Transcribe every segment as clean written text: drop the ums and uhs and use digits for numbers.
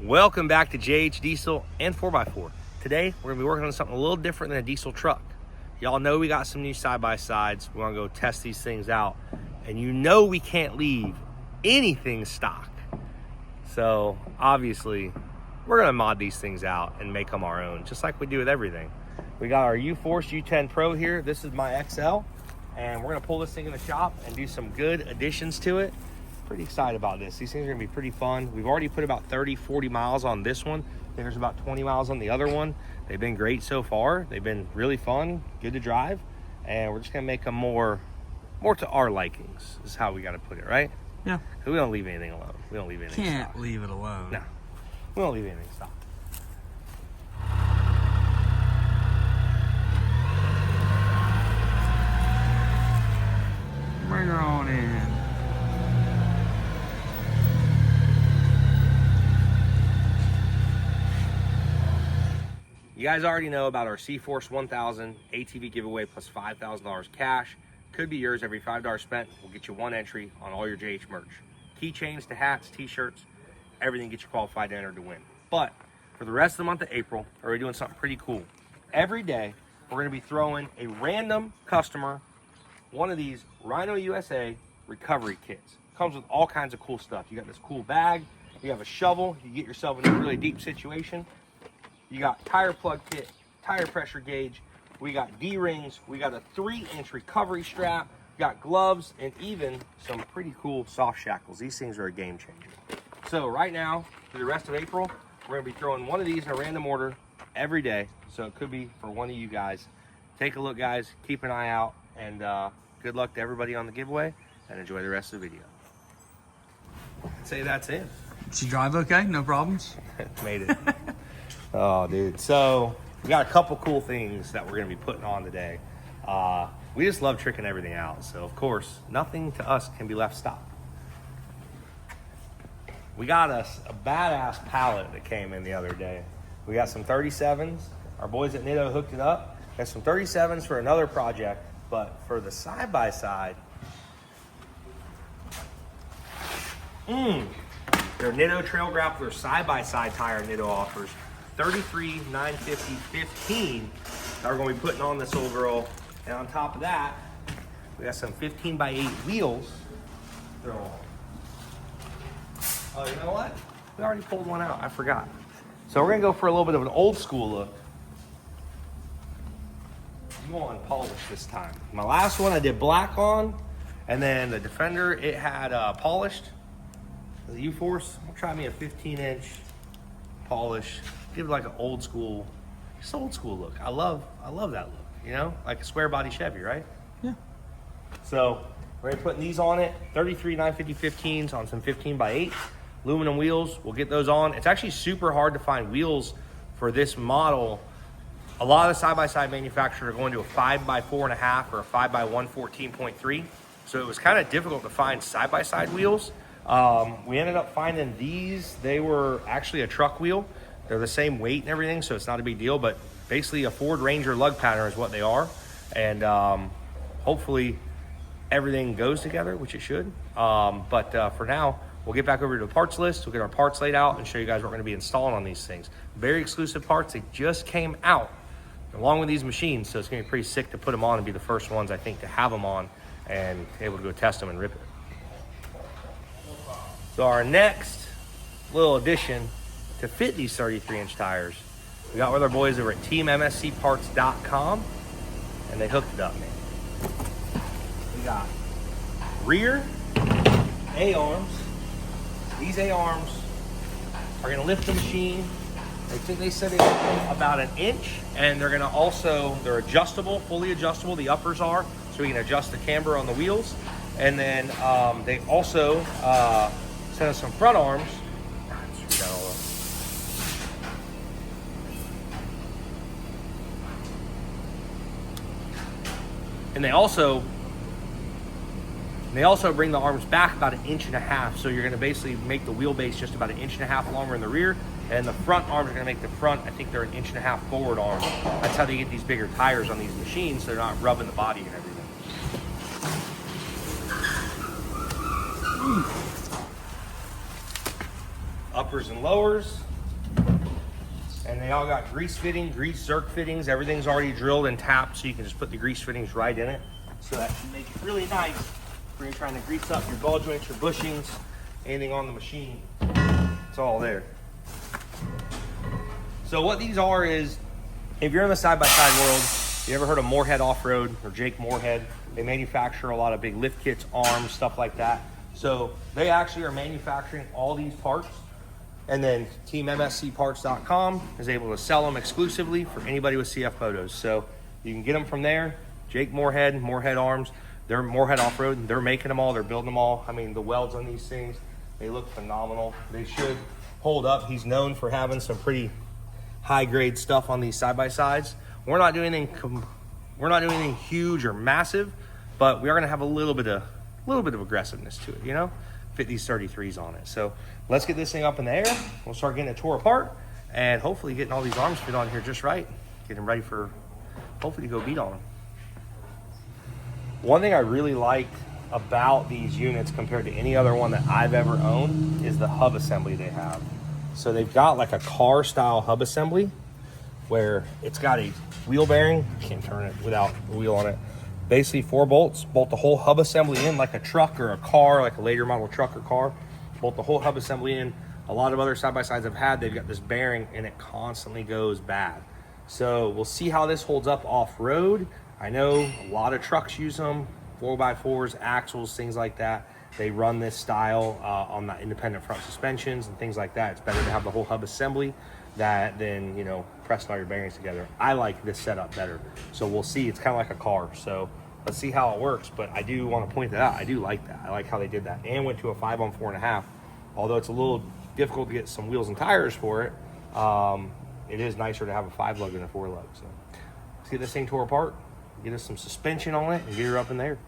Welcome back to JH Diesel and 4x4. Today, we're gonna be working on something a little different than a diesel truck. Y'all know we got some new side-by-sides. We're gonna go test these things out. And you know we can't leave anything stock. So obviously, we're gonna mod these things out and make them our own, just like we do with everything. We got our U-Force U10 Pro here. This is my XL. And we're gonna pull this thing in the shop and do some good additions to it. Pretty excited about this. These things are gonna be pretty fun. We've already put about 30, 40 miles on this one. I think there's about 20 miles on the other one. They've been great so far. They've been really fun, good to drive. And we're just gonna make them more to our likings. This is how we gotta put it, right? Yeah. We don't leave anything alone. We don't leave anything Can't stock. leave it alone. No, we don't leave anything stock. Bring her on in. You guys already know about our C-Force 1000 ATV giveaway plus $5,000 cash. Could be yours. Every $5 spent will get you one entry on all your JH merch. Keychains to hats, t-shirts, everything gets you qualified to enter to win. But for the rest of the month of April, we're doing something pretty cool. Every day, we're gonna be throwing a random customer one of these RHINOUSA recovery kits. Comes with all kinds of cool stuff. You got this cool bag, you have a shovel, you get yourself in a really deep situation. You got tire plug kit, tire pressure gauge, we got D-rings, we got a 3-inch recovery strap, got gloves, and even some pretty cool soft shackles. These things are a game changer. So right now, for the rest of April, we're gonna be throwing one of these in a random order every day. So it could be for one of you guys. Take a look, guys, keep an eye out, and good luck to everybody on the giveaway, and enjoy the rest of the video. I'd say that's it. Did she drive okay? No problems? Made it. Oh, dude. So we got a couple cool things that we're going to be putting on today. We just love tricking everything out. So, of course, nothing to us can be left stock. We got us a badass pallet that came in the other day. We got some 37s. Our boys at Nitto hooked it up. Got some 37s for another project. But for the side-by-side, their Nitto Trail Grappler side-by-side tire Nitto offers 33, 950, 15 that we're going to be putting on this old girl. And on top of that, we got some 15x8 wheels. Throw on. Oh, you know what? We already pulled one out. I forgot. So we're going to go for a little bit of an old school look. You on polish this time. My last one I did black on, and then the Defender, it had polished. The U-Force, I'll try me a 15-inch polish. Give it like an old school, just old school look. I love that look, you know? Like a square body Chevy, right? Yeah. So we're gonna put these on it, 33 950 15s on some 15x8 aluminum wheels. We'll get those on. It's actually super hard to find wheels for this model. A lot of the side-by-side manufacturers are going to a 5x4.5 or a 5x1 14.3. So it was kind of difficult to find side-by-side wheels. We ended up finding these. They were actually a truck wheel. They're the same weight and everything, so it's not a big deal, but basically a Ford Ranger lug pattern is what they are. And hopefully everything goes together, which it should. But for now, we'll get back over to the parts list. We'll get our parts laid out and show you guys what we're gonna be installing on these things. Very exclusive parts. They just came out along with these machines, so it's gonna be pretty sick to put them on and be the first ones, I think, to have them on and able to go test them and rip it. So our next little addition to fit these 33-inch tires, we got with our boys over at teammscparts.com, and they hooked it up, man. We got rear A-arms. These A-arms are gonna lift the machine. I think they said it's about an inch, and they're gonna also, they're adjustable, fully adjustable, the uppers are, so we can adjust the camber on the wheels. And then they also sent us some front arms. And they also bring the arms back about 1.5 inches. So you're gonna basically make the wheelbase just about 1.5 inches longer in the rear. And the front arms are gonna make the front, I think they're 1.5 inches forward arms. That's how they get these bigger tires on these machines, so they're not rubbing the body and everything. uppers and lowers. And they all got grease fitting, grease zerk fittings. Everything's already drilled and tapped, so you can just put the grease fittings right in it. So that can make it really nice when you're trying to grease up your ball joints, your bushings, anything on the machine. It's all there. So what these are is, if you're in the side-by-side world, you ever heard of Moorhead Off-Road or Jake Moorhead? They manufacture a lot of big lift kits, arms, stuff like that. So they actually are manufacturing all these parts. And then Team MSCparts.com is able to sell them exclusively for anybody with CF Motos. So you can get them from there. Jake Moorhead, Moorhead Arms, they're Moorhead Off-Road. They're making them all, they're building them all. I mean, the welds on these things, they look phenomenal. They should hold up. He's known for having some pretty high-grade stuff on these side-by-sides. We're not doing anything huge or massive, but we are gonna have a little bit of aggressiveness to it, you know? Fit these 33s on it. So let's get this thing up in the air. We'll start getting it tore apart and hopefully getting all these arms fit on here just right. Getting ready for hopefully to go beat on them. One thing I really like about these units compared to any other one that I've ever owned is the hub assembly they have. So they've got like a car style hub assembly where it's got a wheel bearing. Can't turn it without a wheel on it. Basically 4 bolts, bolt the whole hub assembly in like a truck or a car, like a later model truck or car. Bolt the whole hub assembly in. A lot of other side-by-sides I've had, they've got this bearing and it constantly goes bad. So we'll see how this holds up off-road. I know a lot of trucks use them, 4x4s, axles, things like that. They run this style on the independent front suspensions and things like that. It's better to have the whole hub assembly than, you know, pressing all your bearings together. I like this setup better. So we'll see. It's kind of like a car. So let's see how it works. But I do want to point that out. I do like that. I like how they did that. And went to a 5 on 4.5. Although it's a little difficult to get some wheels and tires for it, it is nicer to have a 5 lug than a 4 lug. So let's get this thing tore apart, get us some suspension on it, and get her up in there.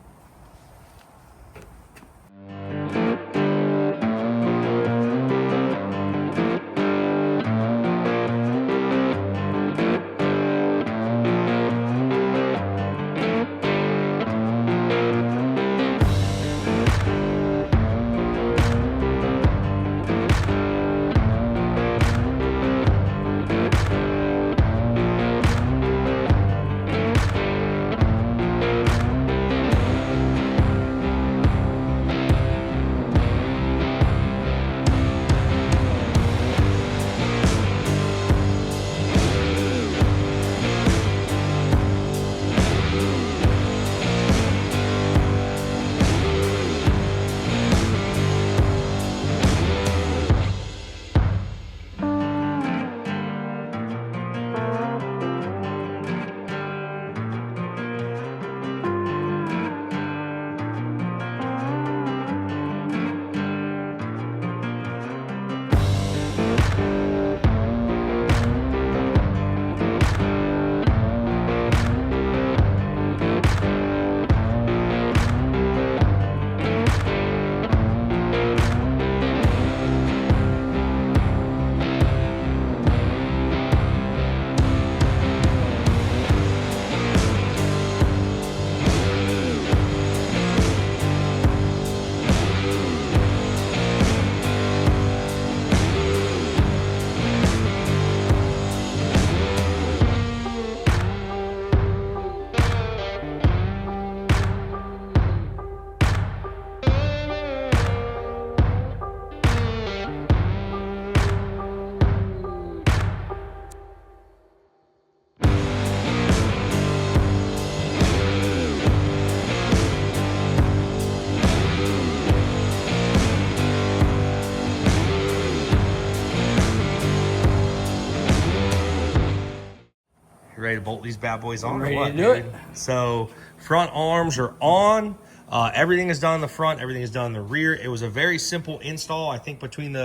You ready to bolt these bad boys on? I'm ready or what, to do dude? it. So front arms are on. Everything is done in the front. Everything is done in the rear. It was a very simple install. I think between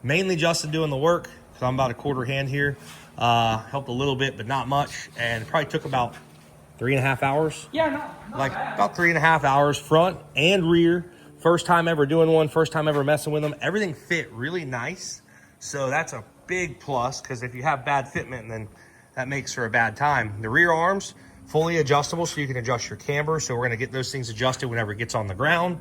mainly Justin doing the work, because I'm about a quarter hand here, helped a little bit, but not much. And it probably took about 3.5 hours. Yeah, not Like bad. about 3.5 hours, front and rear. First time ever doing one, first time ever messing with them. Everything fit really nice. So that's a big plus, because if you have bad fitment, then that makes for a bad time. The rear arms, fully adjustable, so you can adjust your camber. So we're gonna get those things adjusted whenever it gets on the ground.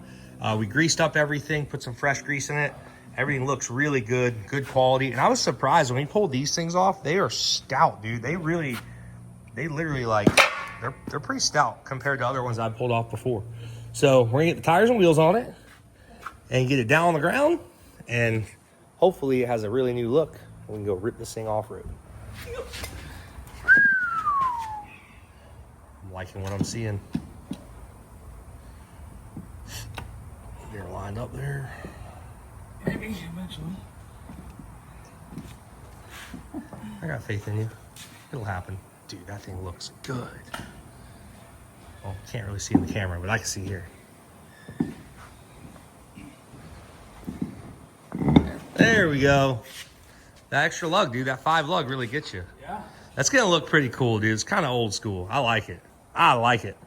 We greased up everything, put some fresh grease in it, Everything looks really good, good quality. And I was surprised when we pulled these things off. They are stout, dude. They literally like, they're pretty stout compared to other ones I've pulled off before. So we're gonna get the tires and wheels on it and get it down on the ground. And hopefully it has a really new look. We can go rip this thing off-road. I'm liking what I'm seeing. They're lined up there. Maybe eventually. I got faith in you. It'll happen. Dude, that thing looks good. Well, can't really see in the camera, but I can see here. There we go. That extra lug, dude, that 5 lug really gets you. Yeah. That's gonna look pretty cool, dude. It's kind of old school. I like it. I like it.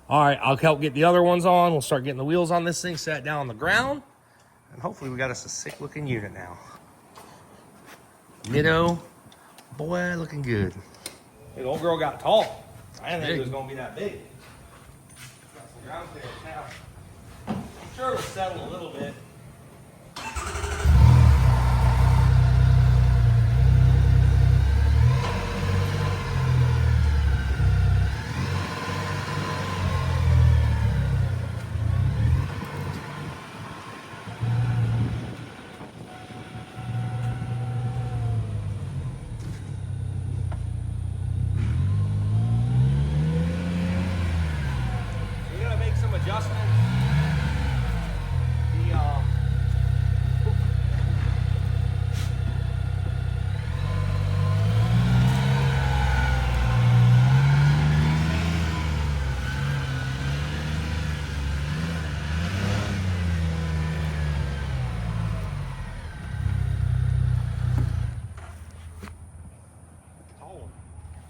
All right, I'll help get the other ones on. We'll start getting the wheels on this thing, set down on the ground. And hopefully we got us a sick looking unit now. Nitto, boy, looking good. Hey, the old girl got tall. I didn't think it was gonna be that big. Got some ground clearance now. I'm sure it'll settle a little bit. Adjustments.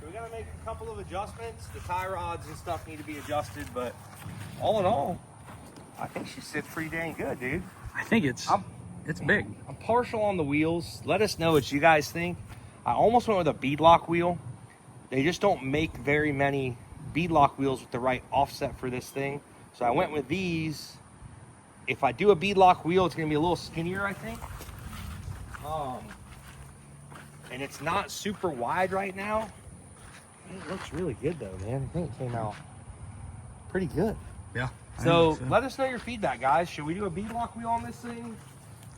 So we gotta make a couple of adjustments. The tie rods and stuff need to be adjusted, but all in all, I think she sits pretty dang good, dude. I think it's big. I'm partial on the wheels. Let us know what you guys think. I almost went with a beadlock wheel. They just don't make very many beadlock wheels with the right offset for this thing. So I went with these. If I do a beadlock wheel, it's gonna be a little skinnier, I think. And it's not super wide right now. It looks really good though, man. I think it came out pretty good. Yeah. So let us know your feedback, guys. Should we do a beadlock wheel on this thing?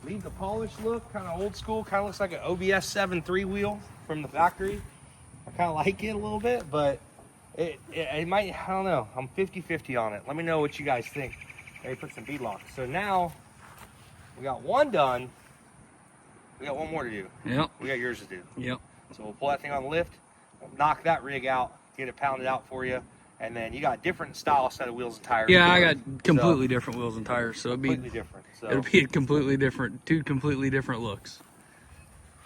Leave the polished look, kind of old school, kind of looks like an OBS 7.3 wheel from the factory. I kind of like it a little bit, but it might, I don't know. I'm 50-50 on it. Let me know what you guys think. Maybe put some beadlocks. So now we got one done. We got one more to do. Yep. We got yours to do. Yep. So we'll pull that thing on the lift, knock that rig out, get it pounded out for you. And then you got a different style set of wheels and tires. Yeah, I got completely different wheels and tires, so it'll be different. So it'll be a completely different, two completely different looks.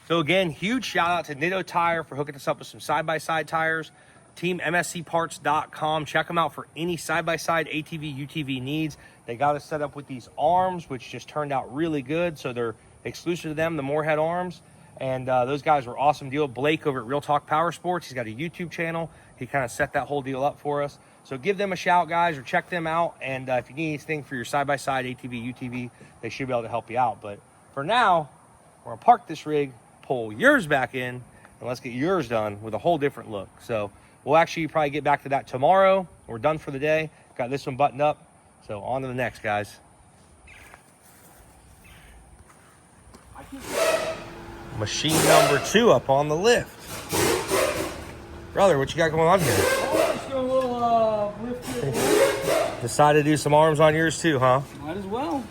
So again, huge shout out to Nitto Tire for hooking us up with some side-by-side tires. Team MSCparts.com. Check them out for any side-by-side ATV, UTV needs. They got us set up with these arms, which just turned out really good. So they're exclusive to them, the Moorhead arms. And those guys were awesome deal. Blake over at Real Talk Power Sports, he's got a YouTube channel. He kind of set that whole deal up for us. So give them a shout, guys, or check them out. And if you need anything for your side-by-side ATV, UTV, they should be able to help you out. But for now, we're going to park this rig, pull yours back in, and let's get yours done with a whole different look. So we'll actually probably get back to that tomorrow. We're done for the day. Got this one buttoned up. So on to the next, guys. Machine number 2 up on the lift. Brother, what you got going on here? Oh, just a little lift. Decided to do some arms on yours too, huh? Might as well.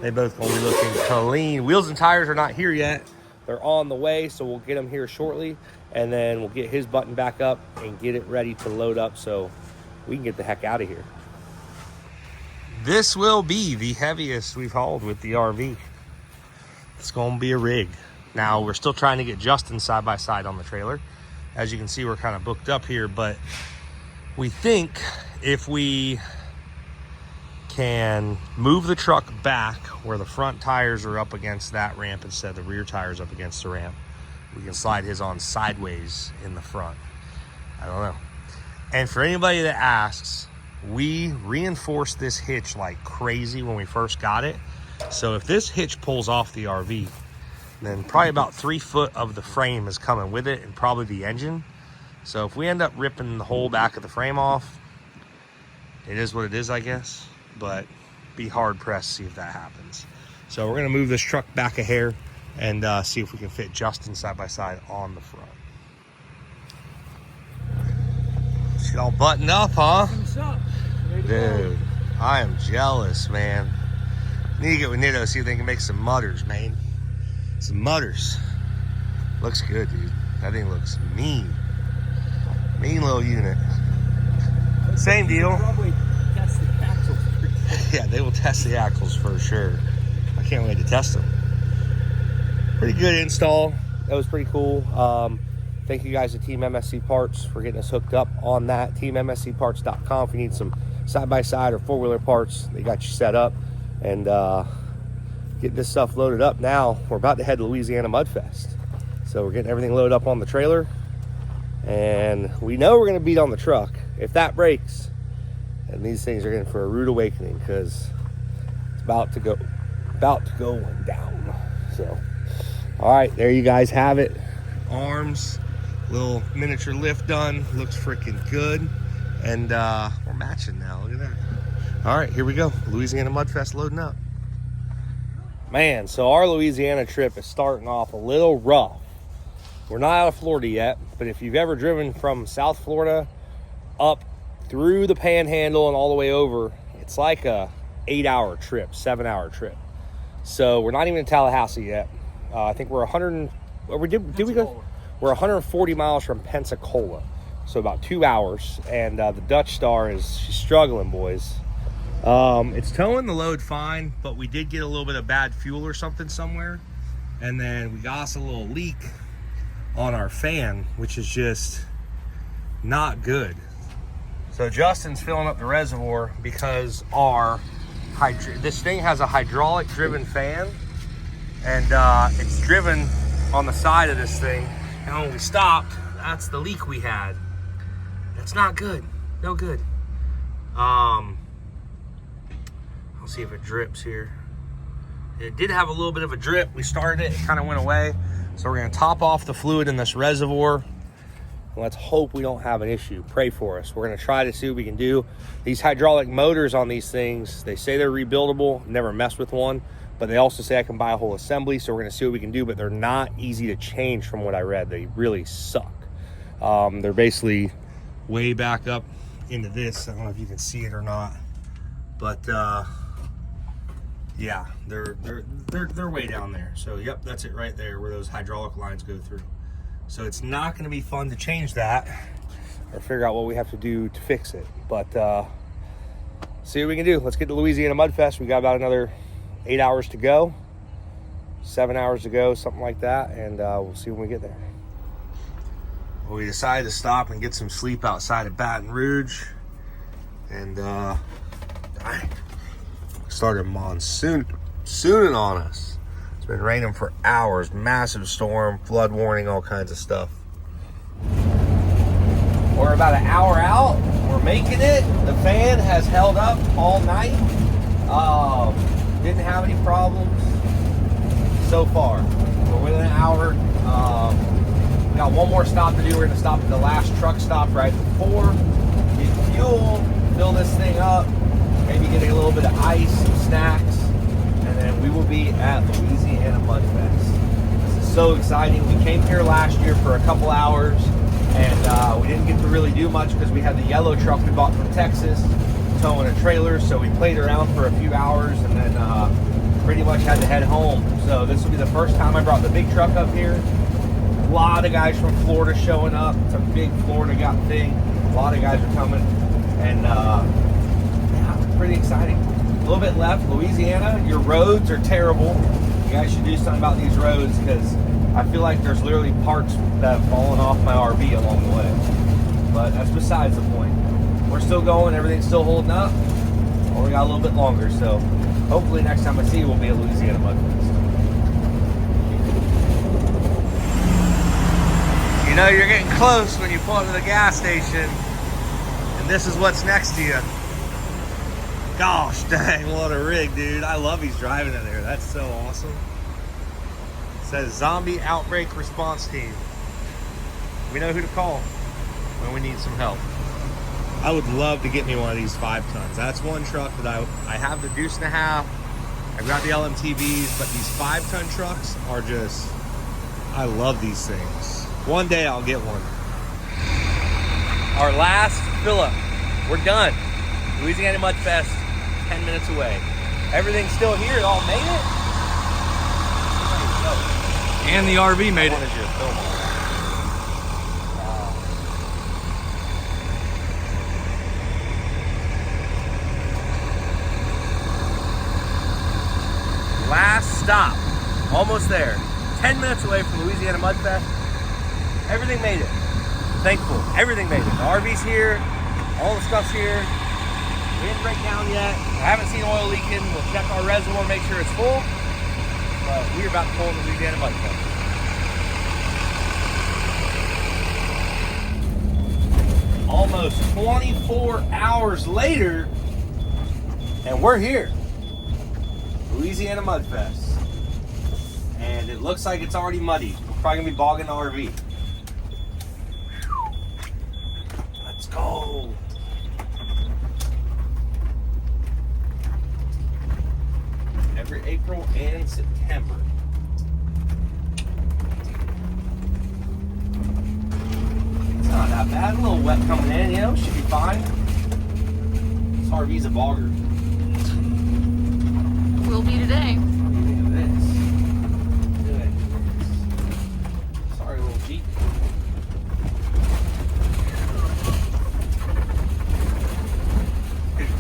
They both gonna be looking clean. Wheels and tires are not here yet. They're on the way, so we'll get them here shortly. And then we'll get his button back up and get it ready to load up so we can get the heck out of here. This will be the heaviest we've hauled with the RV. It's gonna be a rig. Now, we're still trying to get Justin side by side on the trailer. As you can see, we're kind of booked up here, but we think if we can move the truck back where the front tires are up against that ramp instead of the rear tires up against the ramp, we can slide his on sideways in the front. I don't know. And for anybody that asks, we reinforced this hitch like crazy when we first got it. So if this hitch pulls off the RV, then probably about 3 foot of the frame is coming with it, and probably the engine. So if we end up ripping the whole back of the frame off, it is what it is, I guess. But be hard pressed to see if that happens. So we're gonna move this truck back a hair and see if we can fit Justin side by side on the front. She all buttoned up, huh? What's up? Dude, I am jealous, man. Need to get with Nitto, see if they can make some mudders, man. Some mudders. Looks good, dude. That thing looks mean. Mean little unit. Same deal. Probably test the axles. Yeah, they will test the axles for sure. I can't wait to test them. Pretty good install. That was pretty cool. Thank you guys to Team MSC Parts for getting us hooked up on that. TeamMSCParts.com if you need some side-by-side or four-wheeler parts. They got you set up. And get this stuff loaded up now. We're about to head to Louisiana Mudfest. So we're getting everything loaded up on the trailer. And we know we're going to beat on the truck. If that breaks, and these things are in for a rude awakening because it's about to go down. So, all right, there you guys have it. Arms, little miniature lift done. Looks freaking good. And we're matching now. Look at that. All right, here we go. Louisiana Mudfest loading up. Man, so our Louisiana trip is starting off a little rough. We're not out of Florida yet, but if you've ever driven from South Florida up through the Panhandle and all the way over, it's like a 8-hour trip, 7-hour trip. So we're not even in Tallahassee yet. I think we're 140 miles from Pensacola, so about 2 hours. And the Dutch Star she's struggling, boys. It's towing the load fine, but we did get a little bit of bad fuel or something somewhere, and then we got us a little leak on our fan, which is just not good. So Justin's filling up the reservoir because this thing has a hydraulic driven fan, and it's driven on the side of this thing, and when we stopped, that's the leak we had. That's not good. No good. I'll see if it drips here. It did have a little bit of a drip. We started it kind of went away. So we're gonna top off the fluid in this reservoir. Let's hope we don't have an issue. Pray for us. We're gonna try to see what we can do. These hydraulic motors on these things, they say they're rebuildable. Never messed with one, but they also say I can buy a whole assembly. So we're gonna see what we can do, but they're not easy to change from what I read. They really suck. They're basically way back up into this. I don't know if you can see it or not, but yeah, they're way down there. So yep, that's it right there where those hydraulic lines go through. So it's not going to be fun to change that or figure out what we have to do to fix it. But see what we can do. Let's get to Louisiana Mudfest. We got about another 8 hours to go, 7 hours to go, something like that, and we'll see when we get there. Well, we decided to stop and get some sleep outside of Baton Rouge, and started monsooning on us. It's been raining for hours, massive storm, flood warning, all kinds of stuff. We're about an hour out. We're making it. The fan has held up all night. Didn't have any problems so far. We're within an hour. We got one more stop to do. We're going to stop at the last truck stop right before. Get fuel, fill this thing up, maybe get a little bit of ice, some snacks, and then we will be at Louisiana Mudfest. This is so exciting. We came here last year for a couple hours, and we didn't get to really do much because we had the yellow truck we bought from Texas towing a trailer, so we played around for a few hours and then pretty much had to head home. So this will be the first time I brought the big truck up here. A lot of guys from Florida showing up. It's a big Florida thing. A lot of guys are coming, and pretty exciting. A little bit left. Louisiana, your roads are terrible. You guys should do something about these roads because I feel like there's literally parts that have fallen off my RV along the way. But that's besides the point. We're still going. Everything's still holding up. Well, we got a little bit longer, so hopefully next time I see you, we'll be at Louisiana Mudfest. You know you're getting close when you pull up to the gas station, and this is what's next to you. Gosh dang, what a rig, dude. I love he's driving in there. That's so awesome. It says Zombie Outbreak Response Team. We know who to call when we need some help. I would love to get me one of these 5 tons. That's one truck that I have the deuce and a half. I've got the LMTVs, but these 5-ton trucks are just, I love these things. One day I'll get one. Our last fill up. We're done. Louisiana Mudfest, 10 minutes away. Everything's still here. It all made it. And the RV made it. Last stop. Almost there. 10 minutes away from Louisiana Mudfest. Everything made it. Thankful. Everything made it. The RV's here. All the stuff's here. We didn't break down yet. I haven't seen oil leaking. We'll check our reservoir, make sure it's full. But we're about to pull in the Louisiana Mudfest. Almost 24 hours later, and we're here. Louisiana Mudfest. And it looks like it's already muddy. We're probably gonna be bogging the RV. Let's go. Every April and September. It's not that bad. A little wet coming in, you know, should be fine. This RV's a bogger. Will be today. Look at this. Sorry, little Jeep.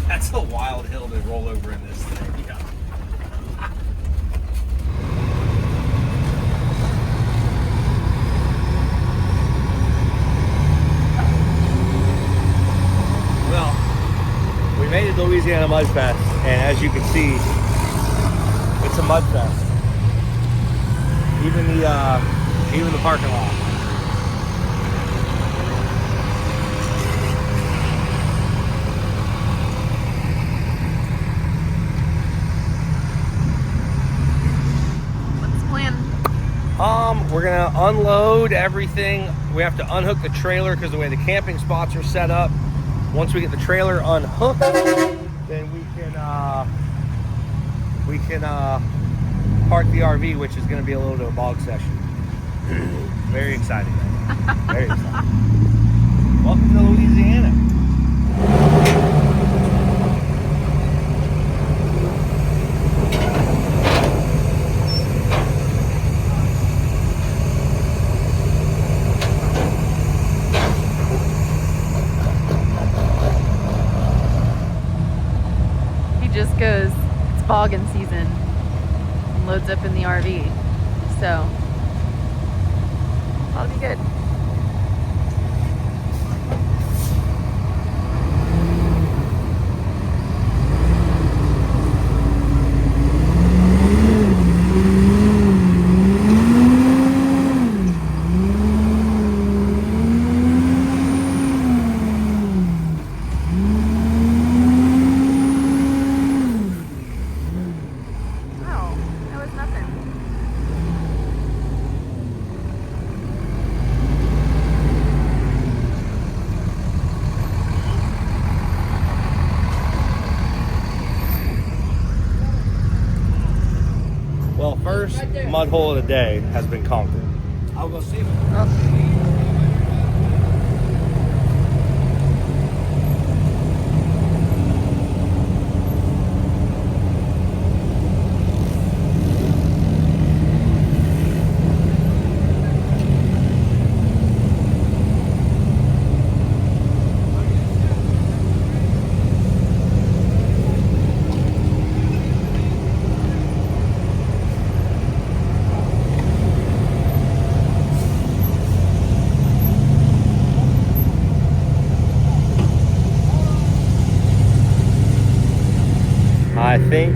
That's a wild hill to roll over in this thing. Yeah. Well, we made it to Louisiana Mudfest, and as you can see, it's a mud fest. Even the parking lot. What's the plan? We're gonna unload everything. We have to unhook the trailer because the way the camping spots are set up. Once we get the trailer unhooked, then we can park the RV, which is going to be a little bit of a bog session. Very exciting. Very exciting. Welcome to Louisiana. He just goes, it's bogging season. Loads up in the RV, so that'll be good. Well, first mud hole of the day has been conquered. I'll go see it. I think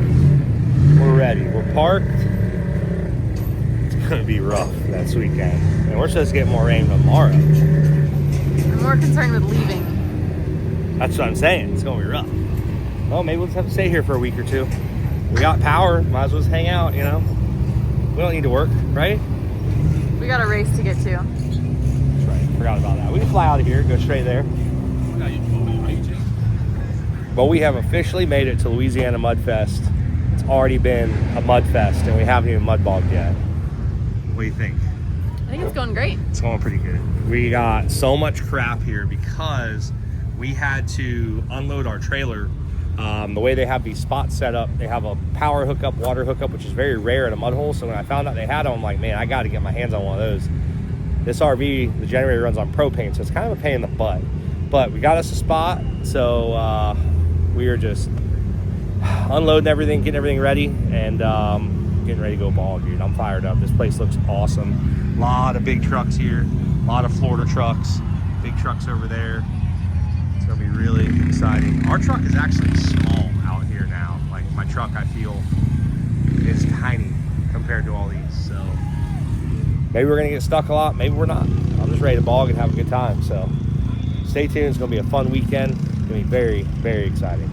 we're ready. We're parked. It's gonna be rough next weekend. And we're supposed to get more rain tomorrow. I'm more concerned with leaving. That's what I'm saying. It's gonna be rough. well, maybe we'll just have to stay here for a week or two. We got power, might as well just hang out, you know. We don't need to work, right? We got a race to get to. That's right, forgot about that. We can fly out of here, go straight there. Well, we have officially made it to Louisiana Mudfest. It's already been a Mudfest, and we haven't even mud bogged yet. What do you think? I think it's going great. It's going pretty good. We got so much crap here because we had to unload our trailer. The way they have these spots set up, they have a power hookup, water hookup, which is very rare in a mud hole. So when I found out they had them, I'm like, man, I got to get my hands on one of those. This RV, the generator runs on propane, so it's kind of a pain in the butt. But we got us a spot, so we are just unloading everything, getting everything ready, and getting ready to go ball, dude. I'm fired up. This place looks awesome. A lot of big trucks here, a lot of Florida trucks, big trucks over there. It's gonna be really exciting. Our truck is actually small out here now. Like my truck, I feel is tiny compared to all these. So maybe we're gonna get stuck a lot, maybe we're not. I'm just ready to bog and have a good time. So stay tuned. It's gonna be a fun weekend. It's gonna be very, very exciting.